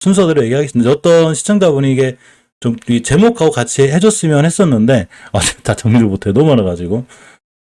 순서대로 얘기하겠습니다. 어떤 시청자분이 이게 좀 이 제목하고 같이 해줬으면 했었는데 다 정리를 못해 너무 많아가지고.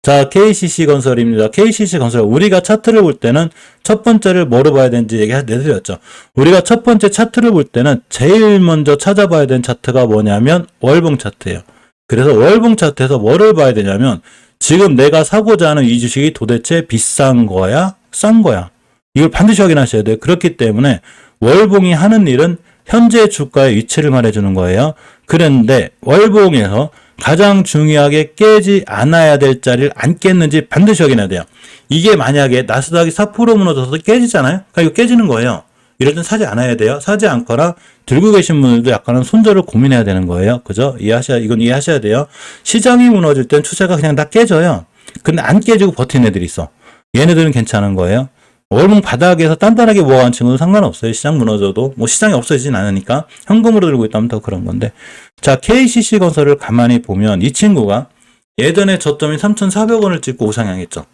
자, KCC건설입니다. KCC건설 우리가 차트를 볼 때는 첫 번째를 뭐로 봐야 되는지 얘기해드렸죠. 우리가 첫 번째 차트를 볼 때는 제일 먼저 찾아봐야 되는 차트가 뭐냐면 월봉 차트예요. 그래서 월봉 차트에서 뭐를 봐야 되냐면 지금 내가 사고자 하는 이 주식이 도대체 비싼 거야? 싼 거야? 이걸 반드시 확인하셔야 돼요. 그렇기 때문에 월봉이 하는 일은 현재 주가의 위치를 말해주는 거예요. 그런데 월봉에서 가장 중요하게 깨지 않아야 될 자리를 안 깼는지 반드시 확인해야 돼요. 이게 만약에 나스닥이 4% 무너져서 깨지잖아요. 그러니까 이거 깨지는 거예요. 이럴 땐 사지 않아야 돼요. 사지 않거나 들고 계신 분들도 약간은 손절을 고민해야 되는 거예요. 그죠? 이건 이해하셔야 돼요. 시장이 무너질 땐 추세가 그냥 다 깨져요. 근데 안 깨지고 버티는 애들이 있어. 얘네들은 괜찮은 거예요. 월봉 바닥에서 단단하게 모아간 친구는 상관없어요. 시장 무너져도. 뭐 시장이 없어지진 않으니까. 현금으로 들고 있다면 더 그런 건데. 자, KCC건설을 가만히 보면 이 친구가 예전에 저점이 3,400원을 찍고 우상향했죠.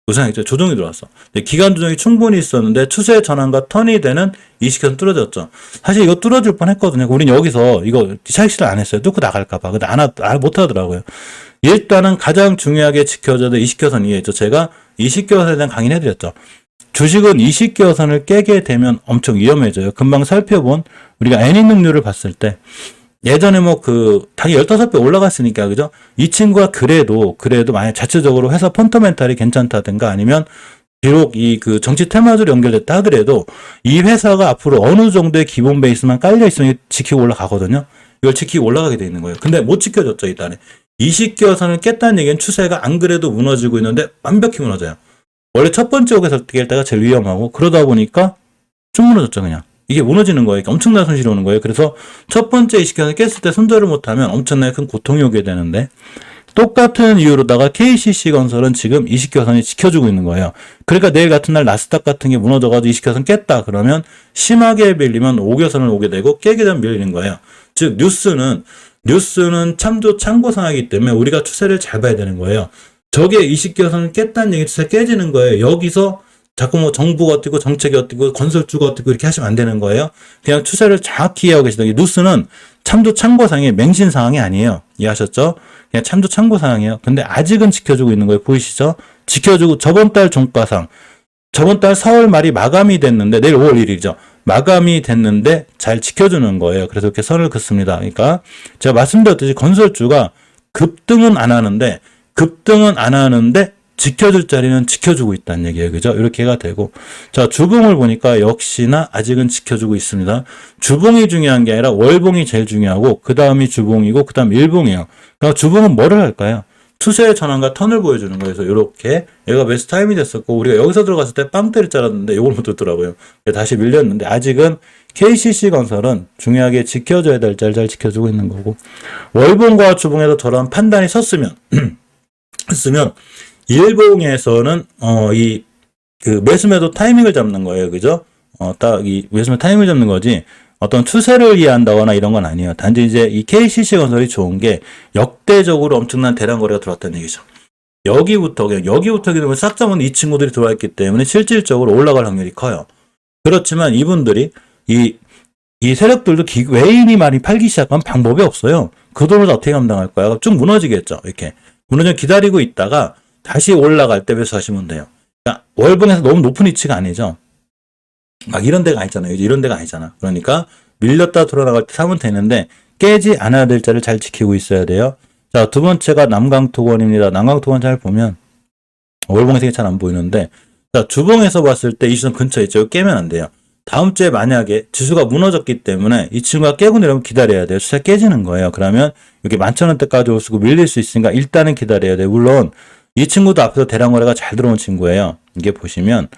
우상향했죠. 조정이 들어왔어. 기간 조정이 충분히 있었는데 추세 전환과 턴이 되는 이식선 뚫어졌죠. 사실 이거 뚫어질 뻔 했거든요. 우린 여기서 이거 차익실을 안 했어요. 뚫고 나갈까봐. 근데 못 하더라고요. 일단은 가장 중요하게 지켜져야 될 이식교선 이해했죠. 제가 이식교선에 대한 강의를 해드렸죠. 주식은 이식교선을 깨게 되면 엄청 위험해져요. 금방 살펴본 우리가 N인능률을 봤을 때 예전에 당이 15배 올라갔으니까, 그죠? 이 친구가 그래도 만약 자체적으로 회사 펀더멘탈이 괜찮다든가 아니면 비록 정치 테마주로 연결됐다 하더라도 이 회사가 앞으로 어느 정도의 기본 베이스만 깔려있으면 지키고 올라가거든요. 이걸 지키고 올라가게 돼 있는 거예요. 근데 못 지켜줬죠, 일단에. 이식교선을 깼다는 얘기는 추세가 안 그래도 무너지고 있는데 완벽히 무너져요. 원래 첫 번째 옥에서 깰 때가 제일 위험하고 그러다 보니까 쭉 무너졌죠, 그냥. 이게 무너지는 거예요. 엄청난 손실이 오는 거예요. 그래서 첫 번째 이식교선을 깼을 때 손절을 못하면 엄청나게 큰 고통이 오게 되는데 똑같은 이유로다가 KCC건설은 지금 이식교선이 지켜주고 있는 거예요. 그러니까 내일 같은 날 나스닥 같은 게 무너져가지고 이식교선 깼다 그러면 심하게 밀리면 5교선을 오게 되고 깨게 되면 밀리는 거예요. 즉 뉴스는 참고사항이기 때문에 우리가 추세를 잘 봐야 되는 거예요. 저게 이식교선을 깼다는 얘기 추세 깨지는 거예요. 여기서 자꾸 정부가 어떻고 정책이 어떻고 건설주가 어떻고 이렇게 하시면 안 되는 거예요. 그냥 추세를 정확히 이해하고 계시다. 뉴스는 참고사항이 맹신사항이 아니에요. 이해하셨죠? 그냥 참고사항이에요. 근데 아직은 지켜주고 있는 거예요. 보이시죠? 지켜주고 저번 달 종가상 저번 달 4월 말이 마감이 됐는데 내일 5월 1일이죠. 마감이 됐는데 잘 지켜주는 거예요. 그래서 이렇게 선을 긋습니다. 그러니까 제가 말씀드렸듯이 건설주가 급등은 안 하는데 지켜줄 자리는 지켜주고 있다는 얘기예요. 그죠? 이렇게가 되고. 자, 주봉을 보니까 역시나 아직은 지켜주고 있습니다. 주봉이 중요한 게 아니라 월봉이 제일 중요하고, 그 다음이 주봉이고, 그 다음 일봉이에요. 그러니까 주봉은 뭐를 할까요? 추세의 전환과 턴을 보여주는 거예요. 그래서 이렇게 얘가 매수 타임이 됐었고, 우리가 여기서 들어갔을 때 빵 때릴 줄 알았는데 이걸 못 듣더라고요. 다시 밀렸는데, 아직은 KCC건설은 중요하게 지켜줘야 될 자리를 잘 지켜주고 있는 거고, 월봉과 주봉에서 저런 판단이 섰으면 일봉에서는 매수매도 타이밍을 잡는 거예요. 그죠? 딱 이 매수매 타이밍을 잡는 거지 어떤 추세를 이해한다거나 이런 건 아니에요. 단지 이제 이 KCC건설이 좋은 게 역대적으로 엄청난 대량 거래가 들어왔다는 얘기죠. 여기부터 그러면 싹 잡은 이 친구들이 들어왔기 때문에 실질적으로 올라갈 확률이 커요. 그렇지만 이분들이 이 세력들도 외인이 많이 팔기 시작하면 방법이 없어요. 그 돈을 어떻게 감당할까요? 쭉 무너지겠죠. 이렇게 무너져 기다리고 있다가 다시 올라갈 때 매수하시면 돼요. 그러니까 월봉에서 너무 높은 위치가 아니죠. 막 이런 데가 아니잖아요. 이런 데가 아니잖아. 그러니까 밀렸다 돌아나갈 때 사면 되는데 깨지 않아야 될 자를 잘 지키고 있어야 돼요. 자, 두 번째가 남강토건입니다. 남강토건 잘 보면 월봉에서 잘 안 보이는데, 자, 주봉에서 봤을 때 이 수준 근처에 있죠. 깨면 안 돼요. 다음 주에 만약에 지수가 무너졌기 때문에 이 친구가 깨고 내려면 기다려야 돼요. 추세 깨지는 거예요. 그러면 이렇게 11,000원대까지 올 수 있고 밀릴 수 있으니까 일단은 기다려야 돼요. 물론 이 친구도 앞에서 대량 거래가 잘 들어온 친구예요. 이게 보시면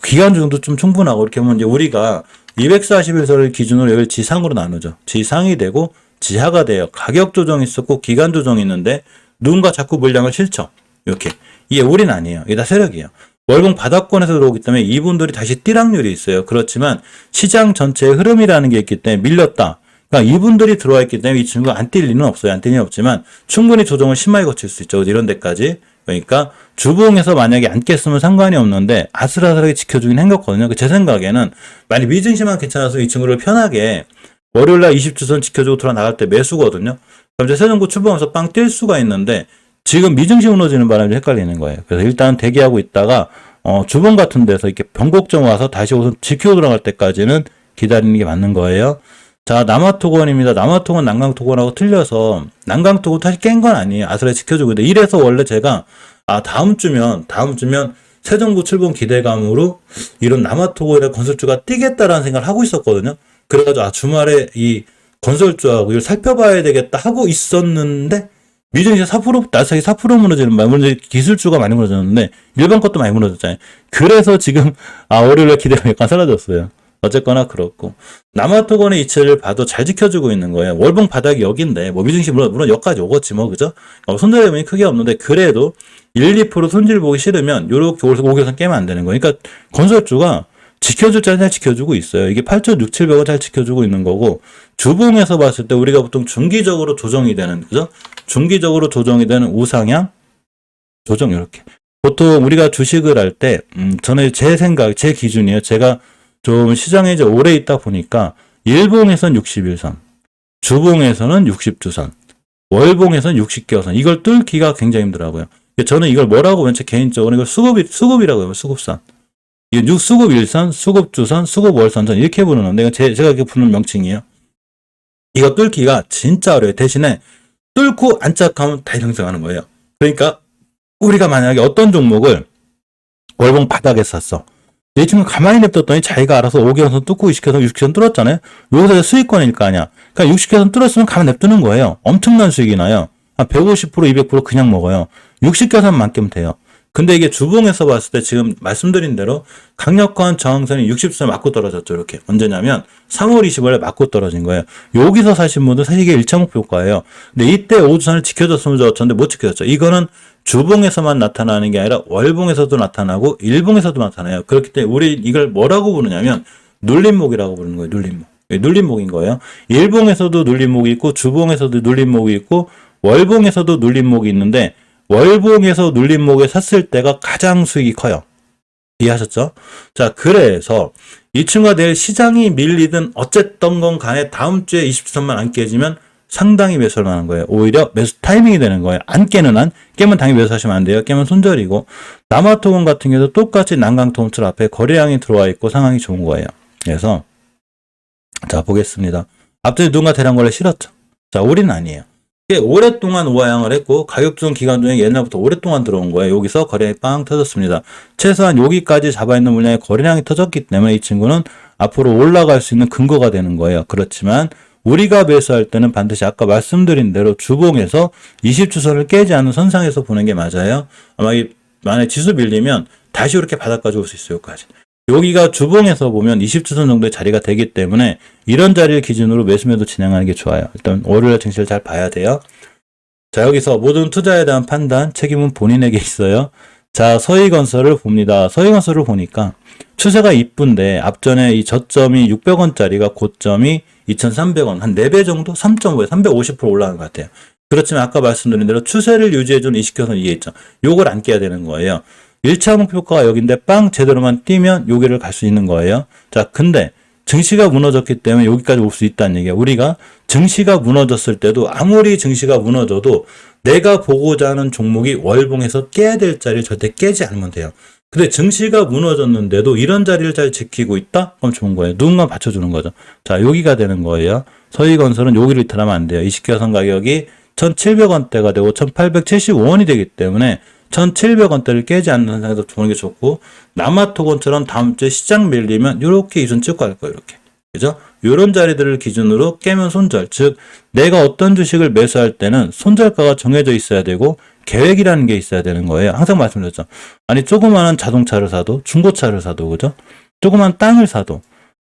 기간 중도 좀 충분하고, 이렇게 보면 이제 우리가 241선을 기준으로 여기를 지상으로 나누죠. 지상이 되고 지하가 돼요. 가격 조정이 있었고 기간 조정이 있는데 누군가 자꾸 물량을 실쳐. 이렇게. 이게 우리는 아니에요. 이게 다 세력이에요. 월봉 바닥권에서 들어오기 때문에 이분들이 다시 뛸 확률이 있어요. 그렇지만 시장 전체의 흐름이라는 게 있기 때문에 밀렸다. 그러니까 이분들이 들어와 있기 때문에 이 친구가 안 뛸 리는 없어요. 안 뛸 리는 없지만 충분히 조정을 심하게 거칠 수 있죠. 이런 데까지. 그러니까 주봉에서 만약에 안 깼으면 상관이 없는데 아슬아슬하게 지켜주긴 했거든요. 제 생각에는 만약 미증시만 괜찮아서 이 친구를 편하게 월요일날 20주선 지켜주고 돌아 나갈 때 매수거든요. 그럼 이제 세종고 추봉하면서 빵 뛸 수가 있는데 지금 미증시 무너지는 바람에 헷갈리는 거예요. 그래서 일단 대기하고 있다가 주봉 같은 데서 이렇게 변곡점 와서 다시 우선 지키고 들어갈 때까지는 기다리는 게 맞는 거예요. 자, 남아토건입니다. 남아토건 난강토건하고 틀려서 난강토건 다시 깬 건 아니에요. 아슬하게 지켜주고 있는데 이래서 원래 제가 다음 주면 세종고 출봉 기대감으로 이런 남아토건이나 건설주가 뛰겠다라는 생각을 하고 있었거든요. 그래가지고 주말에 이 건설주하고 이걸 살펴봐야 되겠다 하고 있었는데 미증시 4% 나스닥이 4% 무너지는 물론 기술주가 많이 무너졌는데 일반 것도 많이 무너졌잖아요. 그래서 지금 월요일에 기대가 약간 사라졌어요. 어쨌거나 그렇고 남아토건의 이치를 봐도 잘 지켜주고 있는 거예요. 월봉 바닥이 여기인데 미증시 물론 여기까지 오겠지 그죠? 손절의 크게 없는데 그래도 1, 2% 손질 보기 싫으면 요렇게 오겨서 깨면 안 되는 거예요. 그러니까 건설주가 지켜줄 자리 잘 지켜주고 있어요. 이게 8,600~700원 잘 지켜주고 있는 거고 주봉에서 봤을 때 우리가 보통 중기적으로 조정이 되는 그죠? 중기적으로 조정이 되는 우상향 조정 이렇게 보통 우리가 주식을 할 때 저는 제 생각 제 기준이에요. 제가 좀 시장에 이제 오래 있다 보니까 일봉에선 61선, 주봉에서는 60주선, 월봉에서는 60개선 이걸 뚫기가 굉장히 힘들더라고요. 저는 이걸 뭐라고 보면 제 개인적으로 이걸 수급이라고 해요. 수급선. 이게 수급 1선, 수급 주선, 수급 월선전 이렇게 부르는데 제가 이렇게 부르는 명칭이에요. 이거 뚫기가 진짜 어려워요. 대신에 뚫고 안착하면 다 형성하는 거예요. 그러니까 우리가 만약에 어떤 종목을 월봉 바닥에 샀어. 내 친구 가만히 냅뒀더니 자기가 알아서 5개선 뚫고 20개선, 60개선 뚫었잖아요. 여기서 수익권일 거 아니야. 그러니까 60개선 뚫었으면 가만히 냅두는 거예요. 엄청난 수익이 나요. 한 150%, 200% 그냥 먹어요. 60개선만 깨면 돼요. 근데 이게 주봉에서 봤을 때 지금 말씀드린 대로 강력한 저항선이 60선 맞고 떨어졌죠. 이렇게. 언제냐면 3월 20일에 맞고 떨어진 거예요. 여기서 사신 분들 사실 이게 1차 목표 효과예요. 근데 이때 5주선을 지켜줬으면 좋았는데 못 지켜줬죠. 이거는 주봉에서만 나타나는 게 아니라 월봉에서도 나타나고 일봉에서도 나타나요. 그렇기 때문에 우리 이걸 뭐라고 부르냐면 눌림목이라고 부르는 거예요. 눌림목. 눌림목인 거예요. 일봉에서도 눌림목이 있고 주봉에서도 눌림목이 있고 월봉에서도 눌림목이 있는데 월봉에서 눌림목에 샀을 때가 가장 수익이 커요. 이해하셨죠? 자, 그래서 이 친구가 내일 시장이 밀리든 어쨌든 건 간에 다음 주에 20주선만 안 깨지면 상당히 매수할 만한 거예요. 오히려 매수 타이밍이 되는 거예요. 안 깨는 한 깨면 당연히 매수하시면 안 돼요. 깨면 손절이고 남아토건 같은 경우도 똑같이 난강토건철 앞에 거래량이 들어와 있고 상황이 좋은 거예요. 그래서 자 보겠습니다. 앞전에 누군가 대량 거래 실었죠. 자, 우리는 아니에요. 오랫동안 우하향을 했고 가격중 기간 중에 옛날부터 오랫동안 들어온 거예요. 여기서 거래량이 빵 터졌습니다. 최소한 여기까지 잡아있는 물량의 거래량이 터졌기 때문에 이 친구는 앞으로 올라갈 수 있는 근거가 되는 거예요. 그렇지만 우리가 매수할 때는 반드시 아까 말씀드린 대로 주봉에서 20주선을 깨지 않는 선상에서 보는 게 맞아요. 아마 만약에 지수 밀리면 다시 이렇게 바닥까지 올 수 있어요. 여기까지. 여기가 주봉에서 보면 20주선 정도의 자리가 되기 때문에 이런 자리를 기준으로 매수매도 진행하는 게 좋아요. 일단 월요일 증시를 잘 봐야 돼요. 자, 여기서 모든 투자에 대한 판단, 책임은 본인에게 있어요. 자, 서희건설을 봅니다. 서희건설을 보니까 추세가 이쁜데 앞전에 이 저점이 600원짜리가 고점이 2,300원, 한 4배 정도? 3.5에 350% 올라간 것 같아요. 그렇지만 아까 말씀드린 대로 추세를 유지해주는 20개선 이해 있죠. 요걸 안 깨야 되는 거예요. 1차 목표가가 여기인데 빵 제대로만 뛰면 여기를 갈 수 있는 거예요. 자, 근데 증시가 무너졌기 때문에 여기까지 올 수 있다는 얘기야. 우리가 증시가 무너졌을 때도 아무리 증시가 무너져도 내가 보고자 하는 종목이 월봉에서 깨야 될 자리를 절대 깨지 않으면 돼요. 근데 증시가 무너졌는데도 이런 자리를 잘 지키고 있다? 그럼 좋은 거예요. 누군가 받쳐주는 거죠. 자, 여기가 되는 거예요. 서희건설은 여기를 이탈하면 안 돼요. 20개선 가격이 1,700원대가 되고 1,875원이 되기 때문에 1,700원대를 깨지 않는 상황에서 보는 게 좋고 남아토건처럼 다음 주에 시장 밀리면 이렇게 이순 찍고 갈 거예요. 이렇게. 그죠? 이런 자리들을 기준으로 깨면 손절. 즉 내가 어떤 주식을 매수할 때는 손절가가 정해져 있어야 되고 계획이라는 게 있어야 되는 거예요. 항상 말씀드렸죠. 아니 조그마한 자동차를 사도 중고차를 사도 그죠? 조그만 땅을 사도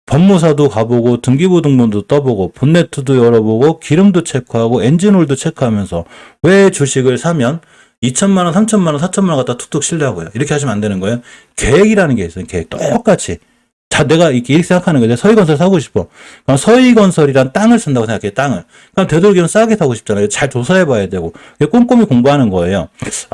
법무사도 가보고 등기부등본도 떠보고 본네트도 열어보고 기름도 체크하고 엔진오일도 체크하면서 왜 주식을 사면 2천만 원, 3천만 원, 4천만 원 갖다 툭툭 실려고요. 이렇게 하시면 안 되는 거예요. 계획이라는 게 있어요. 계획. 똑같이. 내가 이렇게 생각하는 거죠. 서희건설 사고 싶어. 그럼 서희건설이란 땅을 산다고 생각해, 땅을. 그럼 되도록이면 싸게 사고 싶잖아요. 잘 조사해봐야 되고. 꼼꼼히 공부하는 거예요.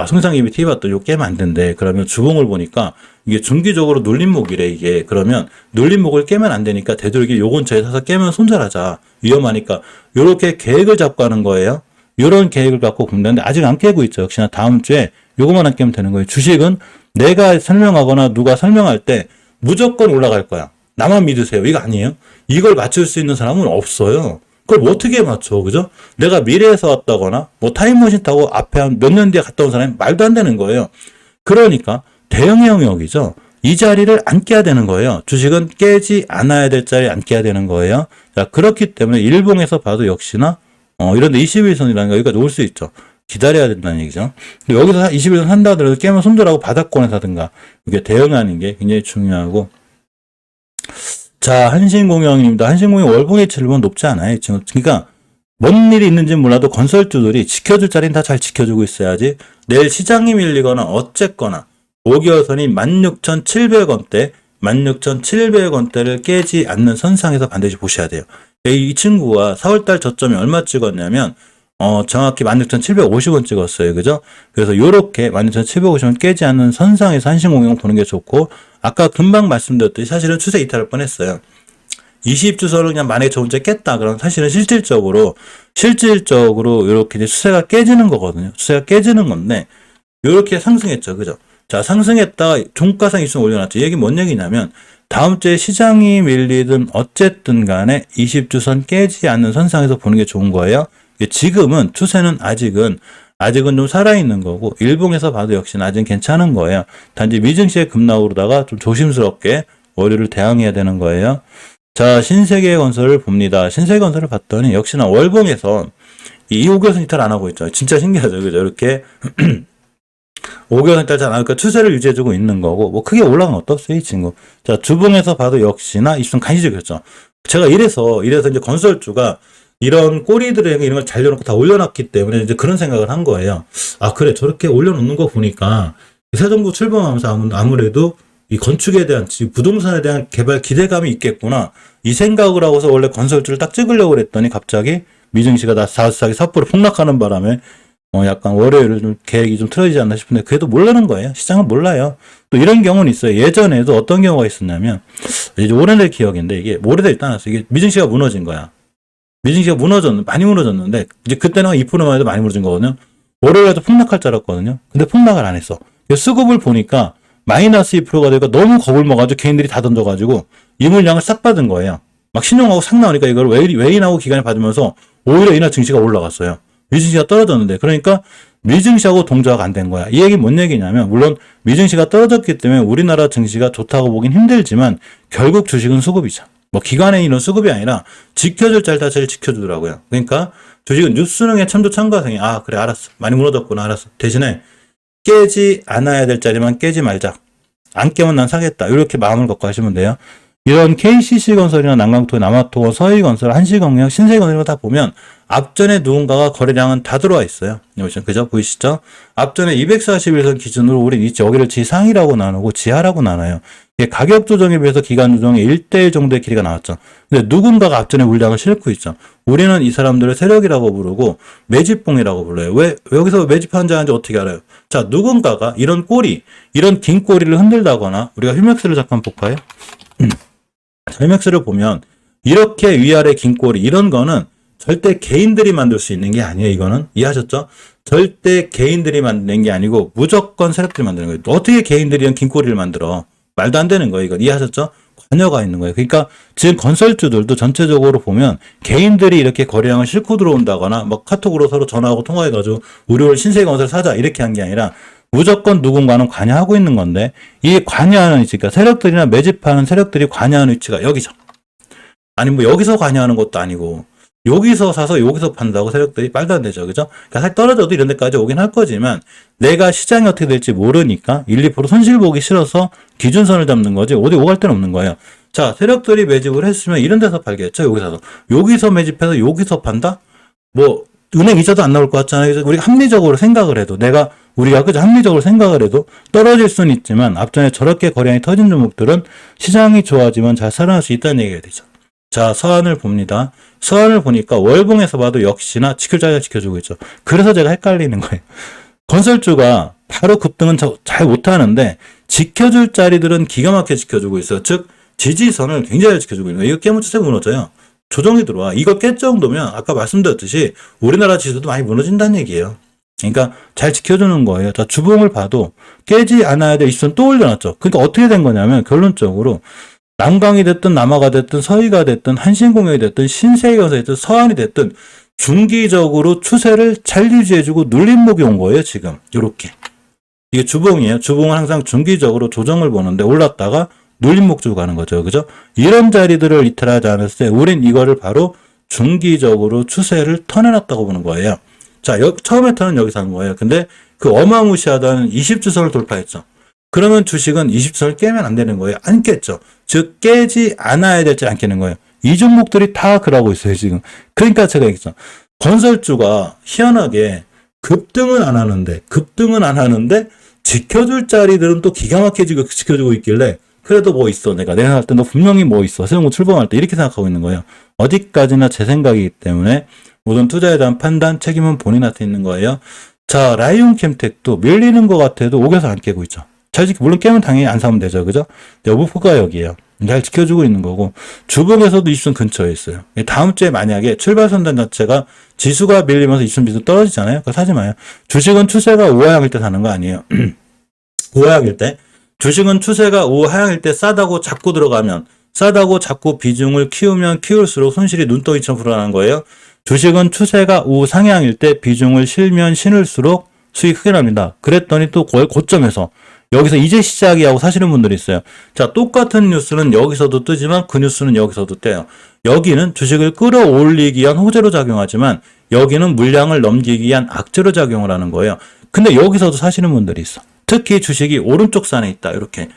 송상님이 TV 봤더니 이거 깨면 안 된대. 그러면 주봉을 보니까 이게 중기적으로 눌림목이래, 이게. 그러면 눌림목을 깨면 안 되니까 되도록이면 요 근처에 사서 깨면 손절하자. 위험하니까. 요렇게 계획을 잡고 하는 거예요. 요런 계획을 갖고 공부하는데 아직 안 깨고 있죠. 역시나 다음 주에 요거만 안 깨면 되는 거예요. 주식은 내가 설명하거나 누가 설명할 때 무조건 올라갈 거야. 나만 믿으세요. 이거 아니에요. 이걸 맞출 수 있는 사람은 없어요. 그걸 뭐 어떻게 맞춰, 그죠? 내가 미래에서 왔다거나 뭐 타임머신 타고 앞에 한 몇 년 뒤에 갔다 온 사람이 말도 안 되는 거예요. 그러니까 대응 영역이죠. 이 자리를 안 깨야 되는 거예요. 주식은 깨지 않아야 될 자리에 안 깨야 되는 거예요. 자, 그렇기 때문에 일봉에서 봐도 역시나 이런데 21선이라는 거 여기까지 올 수 있죠. 기다려야 된다는 얘기죠. 근데 여기서 21선 산다 하더라도 깨면 손절하고 바닥권에 사든가 이게 대응하는 게 굉장히 중요하고. 자, 한신공영입니다. 한신공영 월봉의 칠은 높지 않아요. 지금. 그러니까 뭔 일이 있는지는 몰라도 건설주들이 지켜줄 자리는 다 잘 지켜주고 있어야지 내일 시장이 밀리거나 어쨌거나 5개월선이 16,700원대 16,700원대를 깨지 않는 선상에서 반드시 보셔야 돼요. 이 친구가 4월달 저점이 얼마 찍었냐면 정확히 16,750원 찍었어요. 그죠? 그래서 요렇게 16,750원 깨지 않는 선상에서 한신공영 보는 게 좋고, 아까 금방 말씀드렸듯이 사실은 추세 이탈할 뻔했어요. 20주선을 그냥 만약에 저 혼자 깼다. 그럼 사실은 실질적으로 요렇게 이제 추세가 깨지는 거거든요. 추세가 깨지는 건데, 요렇게 상승했죠. 그죠? 자, 상승했다가 종가상 일순 올려놨죠. 이 얘기 뭔 얘기냐면, 다음 주에 시장이 밀리든 어쨌든 간에 20주선 깨지 않는 선상에서 보는 게 좋은 거예요. 지금은 추세는 아직은 좀 살아있는 거고, 일봉에서 봐도 역시나 아직은 괜찮은 거예요. 단지 미증시의 급락으로다가 좀 조심스럽게 월요를 대항해야 되는 거예요. 자, 신세계건설을 봅니다. 신세계건설을 봤더니 역시나 월봉에서 이 5개선 이탈 안 하고 있죠. 진짜 신기하죠. 그죠? 이렇게 5개월 이탈 잘 안 하니까 추세를 유지해주고 있는 거고, 뭐 크게 올라간 것도 없어요, 이 친구. 자, 주봉에서 봐도 역시나 입순 간시적이었죠. 제가 이래서 이제 건설주가 이런 꼬리들에게 이런 걸 잘려놓고 다 올려놨기 때문에 이제 그런 생각을 한 거예요. 아, 그래. 저렇게 올려놓는 거 보니까 새 정부 출범하면서 아무래도 이 건축에 대한, 부동산에 대한 개발 기대감이 있겠구나. 이 생각을 하고서 원래 건설주를 딱 찍으려고 그랬더니 갑자기 미증시가 다 사스하게 삿포로 폭락하는 바람에 약간 월요일을 좀 계획이 좀 틀어지지 않나 싶은데 그래도 모르는 거예요. 시장은 몰라요. 또 이런 경우는 있어요. 예전에도 어떤 경우가 있었냐면, 이제 오래될 기억인데 이게 오래될 때 않았어요. 이게 미증시가 무너진 거야. 미증시가 많이 무너졌는데, 이제 그때는 2%만 해도 많이 무너진 거거든요. 월요일에도 폭락할 줄 알았거든요. 근데 폭락을 안 했어. 수급을 보니까 마이너스 2%가 되니까 너무 겁을 먹어가지고 개인들이 다 던져가지고 이 물량을 싹 받은 거예요. 막 신용하고 싹 나오니까 이걸 외인하고 기관이 받으면서 오히려 이날 증시가 올라갔어요. 미증시가 떨어졌는데, 그러니까 미증시하고 동조가 안 된 거야. 이 얘기 뭔 얘기냐면, 물론 미증시가 떨어졌기 때문에 우리나라 증시가 좋다고 보긴 힘들지만 결국 주식은 수급이죠. 뭐 기관에 이런 수급이 아니라 지켜줄 자리 다 제일 지켜주더라고요. 그러니까 주식은 뉴스능의 참가생이 그래 알았어. 많이 무너졌구나 알았어. 대신에 깨지 않아야 될 자리만 깨지 말자. 안 깨면 난 사겠다. 이렇게 마음을 갖고 하시면 돼요. 이런 KCC건설이나 남강토, 남아토, 서희건설, 한시건설, 신세건설 이런 거 다 보면 앞전에 누군가가 거래량은 다 들어와 있어요. 그죠? 보이시죠? 앞전에 241선 기준으로 우리 여기를 지상이라고 나누고 지하라고 나눠요. 가격 조정에 비해서 기간 조정의 1대1 정도의 길이가 나왔죠. 근데 누군가가 앞전에 물량을 싣고 있죠. 우리는 이 사람들을 세력이라고 부르고 매집봉이라고 불러요. 왜 여기서 매집하는지 아는지 어떻게 알아요? 자, 누군가가 이런 긴 꼬리를 흔들다거나, 우리가 힐맥스를 잠깐 볼까요? 힐맥스를 보면 이렇게 위아래 긴 꼬리, 이런 거는 절대 개인들이 만들 수 있는 게 아니에요. 이거는 이해하셨죠? 절대 개인들이 만드는 게 아니고 무조건 세력들이 만드는 거예요. 어떻게 개인들이 이런 긴 꼬리를 만들어? 말도 안 되는 거예요. 이건 이해하셨죠? 관여가 있는 거예요. 그러니까 지금 건설주들도 전체적으로 보면 개인들이 이렇게 거래량을 싣고 들어온다거나 막 카톡으로 서로 전화하고 통화해가지고 우리 오늘 신세건설 사자 이렇게 한 게 아니라 무조건 누군가는 관여하고 있는 건데, 이 관여하는 위치, 그러니까 세력들이나 매집하는 세력들이 관여하는 위치가 여기죠. 아니 뭐 여기서 관여하는 것도 아니고 여기서 사서 여기서 판다고 세력들이 말도 안 되죠. 그죠? 그러니까 사실 떨어져도 이런 데까지 오긴 할 거지만 내가 시장이 어떻게 될지 모르니까 1, 2% 손실 보기 싫어서 기준선을 잡는 거지 어디 오갈 데는 없는 거예요. 자, 세력들이 매집을 했으면 이런 데서 팔겠죠. 여기서 매집해서 여기서 판다? 뭐 은행 이자도 안 나올 것 같잖아요. 그래서 우리가 합리적으로 생각을 해도 내가 우리가 그저 합리적으로 생각을 해도 떨어질 수는 있지만 앞전에 저렇게 거래량이 터진 종목들은 시장이 좋아지면 잘 살아날 수 있다는 얘기가 되죠. 자, 서한을 봅니다. 서한을 보니까 월봉에서 봐도 역시나 지킬 자리를 지켜주고 있죠. 그래서 제가 헷갈리는 거예요. 건설주가 바로 급등은 잘 못하는데 지켜줄 자리들은 기가 막히게 지켜주고 있어요. 즉 지지선을 굉장히 잘 지켜주고 있는 거예요. 이거 깨면 추세가 무너져요. 조정이 들어와. 이거 깰 정도면 아까 말씀드렸듯이 우리나라 지수도 많이 무너진다는 얘기예요. 그러니까 잘 지켜주는 거예요. 자, 주봉을 봐도 깨지 않아야 될 이슈는 또 올려놨죠. 그러니까 어떻게 된 거냐면 결론적으로 남강이 됐든 남아가 됐든 서희가 됐든 한신공역이 됐든 신세계가 됐든 서한이 됐든 중기적으로 추세를 잘 유지해주고 눌림목이 온 거예요. 지금 요렇게. 이게 주봉이에요. 주봉은 항상 중기적으로 조정을 보는데 올랐다가 눌림목 주고 가는 거죠. 그죠? 이런 자리들을 이탈하지 않았을 때 우린 이거를 바로 중기적으로 추세를 턴해놨다고 보는 거예요. 자, 처음에 턴은 여기서 한 거예요. 근데 그 어마무시하다는 20주선을 돌파했죠. 그러면 주식은 20주선을 깨면 안 되는 거예요. 안 깼죠. 즉 깨지 않아야 될지 안 깨는 거예요. 이 종목들이 다 그러고 있어요. 지금. 그러니까 제가 얘기했죠. 건설주가 희한하게 급등은 안 하는데 지켜줄 자리들은 또 기가 막히게 지켜주고 있길래 그래도 뭐 있어. 내가 할 때 너 분명히 뭐 있어. 세종고 출범할 때 이렇게 생각하고 있는 거예요. 어디까지나 제 생각이기 때문에 모든 투자에 대한 판단, 책임은 본인한테 있는 거예요. 자, 라이온 캠텍도 밀리는 것 같아도 옥에서 안 깨고 있죠. 물론 깨면 당연히 안 사면 되죠. 그죠? 여부포가 여기에요. 잘 지켜주고 있는 거고 주봉에서도 이슈는 근처에 있어요. 다음 주에 만약에 출발선단 자체가 지수가 밀리면서 이슈는 비슷 떨어지잖아요. 그거 사지 마요. 주식은 추세가 우하향일 때 사는 거 아니에요. 우하향일 때 주식은 추세가 우하향일 때 싸다고 자꾸 들어가면 싸다고 자꾸 비중을 키우면 키울수록 손실이 눈덩이처럼 불어나는 거예요. 주식은 추세가 우상향일 때 비중을 실면 신을수록 수익 크게 납니다. 그랬더니 또 고점에서 여기서 이제 시작이 하고 사시는 분들이 있어요. 자, 똑같은 뉴스는 여기서도 뜨지만 그 뉴스는 여기서도 떼요. 여기는 주식을 끌어올리기 위한 호재로 작용하지만 여기는 물량을 넘기기 위한 악재로 작용을 하는 거예요. 근데 여기서도 사시는 분들이 있어. 특히 주식이 오른쪽 산에 있다. 이렇게.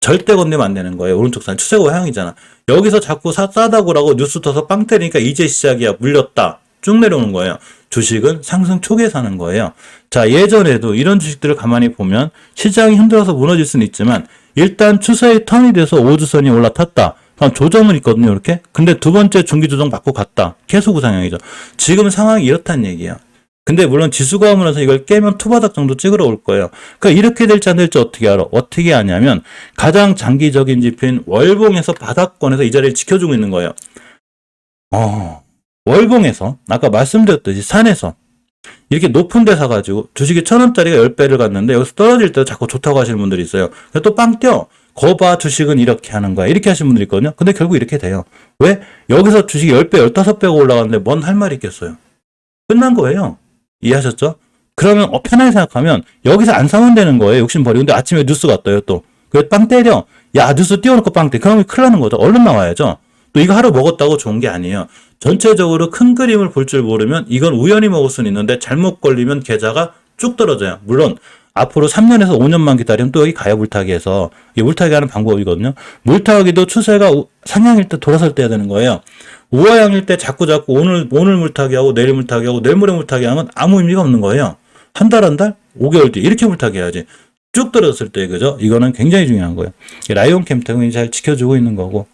절대 건네면 안 되는 거예요. 오른쪽 산. 추세가 우하향이잖아. 여기서 자꾸 싸다고라고 뉴스 터서 빵 때리니까 이제 시작이야. 물렸다. 쭉 내려오는 거예요. 주식은 상승 초기에 사는 거예요. 자, 예전에도 이런 주식들을 가만히 보면 시장이 흔들어서 무너질 수는 있지만 일단 추세의 턴이 돼서 5주선이 올라탔다. 그럼 조정은 있거든요. 이렇게. 근데 두 번째 중기 조정 받고 갔다. 계속 우상향이죠. 지금 상황이 이렇다는 얘기예요. 근데 물론 지수가 오면서 이걸 깨면 투바닥 정도 찍으러 올 거예요. 그러니까 이렇게 될지 안 될지 어떻게 알아? 어떻게 아냐면 가장 장기적인 지표인 월봉에서 바닥권에서 이 자리를 지켜주고 있는 거예요. 월봉에서 아까 말씀드렸듯이 산에서 이렇게 높은 데 사가지고 주식이 1,000원짜리가 10배를 갔는데 여기서 떨어질 때 자꾸 좋다고 하시는 분들이 있어요. 또 빵 뛰어. 거봐 주식은 이렇게 하는 거야. 이렇게 하시는 분들이 있거든요. 근데 결국 이렇게 돼요. 왜? 여기서 주식이 10배, 15배가 올라갔는데 뭔 할 말이 있겠어요. 끝난 거예요. 이해하셨죠? 그러면 편하게 생각하면 여기서 안 사면 되는 거예요. 욕심 버리고. 근데 아침에 뉴스가 떠요 또. 그래 빵 때려. 야 뉴스 띄워놓고 빵 때려. 그러면 큰일 나는 거죠. 얼른 나와야죠. 또 이거 하루 먹었다고 좋은 게 아니에요. 전체적으로 큰 그림을 볼 줄 모르면 이건 우연히 먹을 수는 있는데 잘못 걸리면 계좌가 쭉 떨어져요. 물론 앞으로 3년에서 5년만 기다리면 또 여기 가요. 물타기에서. 이게 물타기 하는 방법이거든요. 물타기도 추세가 상향일 때 돌아설 때 해야 되는 거예요. 우하향일 때 자꾸 오늘 물타기하고 내일 물타기하고 내일 모레 물타기하면 아무 의미가 없는 거예요. 한 달, 5개월 뒤 이렇게 물타기 해야지. 쭉 떨어졌을 때 그죠? 이거는 굉장히 중요한 거예요. 라이온 캠텍은 잘 지켜주고 있는 거고